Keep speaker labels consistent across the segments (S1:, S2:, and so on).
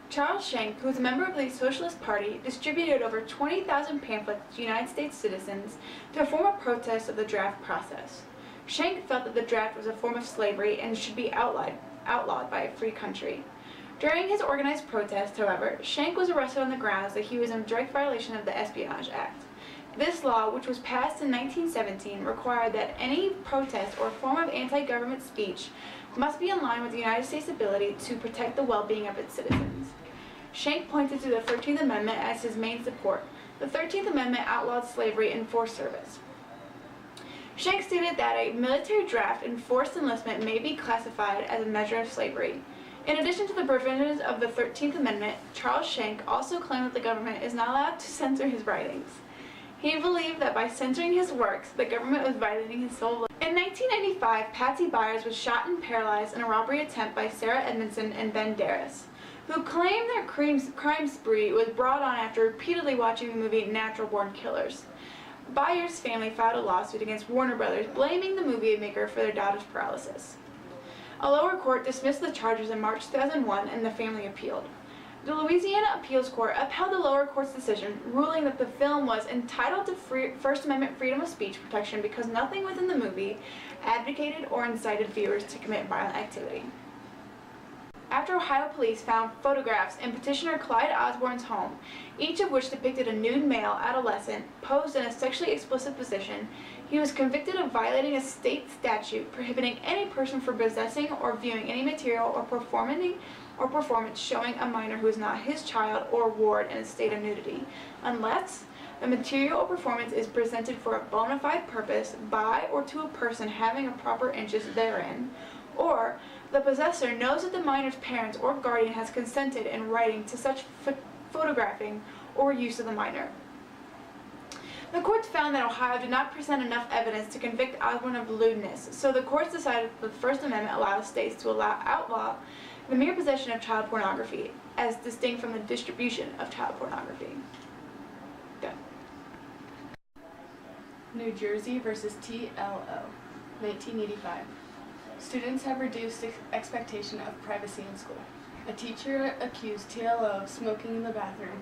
S1: Charles Schenck, who was a member of the Socialist Party, distributed over 20,000 pamphlets to United States citizens to form a protest of the draft process. Schenck felt that the draft was a form of slavery and should be outlawed by a free country. During his organized protest, however, Schenck was arrested on the grounds that he was in direct violation of the Espionage Act. This law, which was passed in 1917, required that any protest or form of anti-government speech must be in line with the United States' ability to protect the well-being of its citizens. Schenck pointed to the 13th Amendment as his main support. The 13th Amendment outlawed slavery in forced service. Schenck stated that a military draft and forced enlistment may be classified as a measure of slavery. In addition to the provisions of the 13th Amendment, Charles Schenck also claimed that the government is not allowed to censor his writings. He believed that by censoring his works, the government was violating his civil liberties. In 1995, Patsy Byers was shot and paralyzed in a robbery attempt by Sarah Edmondson and Ben Darris, who claimed their crime spree was brought on after repeatedly watching the movie Natural Born Killers. Byers' family filed a lawsuit against Warner Brothers, blaming the movie maker for their daughter's paralysis. A lower court dismissed the charges in March 2001, and the family appealed. The Louisiana Appeals Court upheld the lower court's decision, ruling that the film was entitled to First Amendment freedom of speech protection because nothing within the movie advocated or incited viewers to commit violent activity. After Ohio police found photographs in petitioner Clyde Osborne's home, each of which depicted a nude male adolescent posed in a sexually explicit position, he was convicted of violating a state statute prohibiting any person from possessing or viewing any material or performance showing a minor who is not his child or ward in a state of nudity, unless the material or performance is presented for a bona fide purpose by or to a person having a proper interest therein, or the possessor knows that the minor's parents or guardian has consented in writing to such photographing or use of the minor. The courts found that Ohio did not present enough evidence to convict Osborne of lewdness, so the courts decided that the First Amendment allows states to outlaw the mere possession of child pornography, as distinct from the distribution of child pornography. Done.
S2: New Jersey versus TLO, 1985. Students have reduced expectation of privacy in school. A teacher accused TLO of smoking in the bathroom.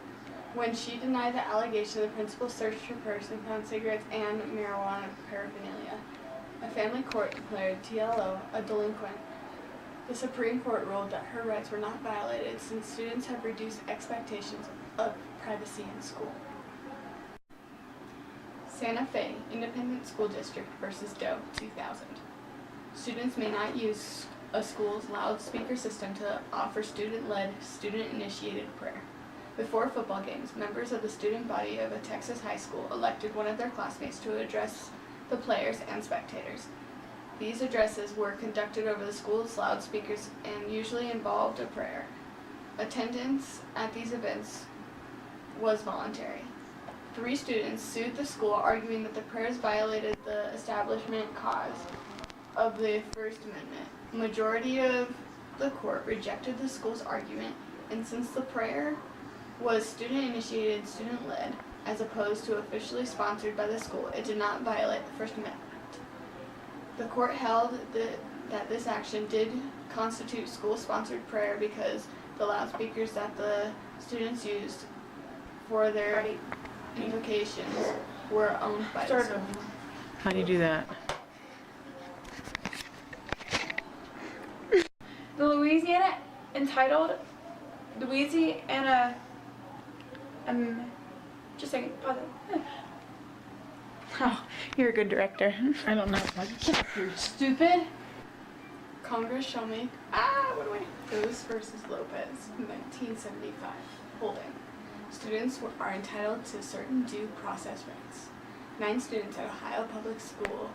S2: When she denied the allegation, the principal searched her purse and found cigarettes and marijuana paraphernalia. A family court declared TLO a delinquent. The Supreme Court ruled that her rights were not violated since students have reduced expectations of privacy in school. Santa Fe Independent School District versus Doe, 2000. Students may not use a school's loudspeaker system to offer student-led, student-initiated prayer. Before football games, members of the student body of a Texas high school elected one of their classmates to address the players and spectators. These addresses were conducted over the school's loudspeakers and usually involved a prayer. Attendance at these events was voluntary. 3 students sued the school, arguing that the prayers violated the establishment cause of the First Amendment. The majority of the court rejected the school's argument, and since the prayer was student-initiated, student-led, as opposed to officially sponsored by the school, it did not violate the First Amendment. The court held that this action did constitute school-sponsored prayer because the loudspeakers that the students used for their invocations were owned by the school.
S3: How do you do that?
S1: The Louisiana just a second, pause it.
S3: Oh, you're a good director. I don't know.
S2: You're stupid. Congress shall make Goes versus Lopez, 1975. Holding. Students are entitled to certain due process rights. 9 students at Ohio Public School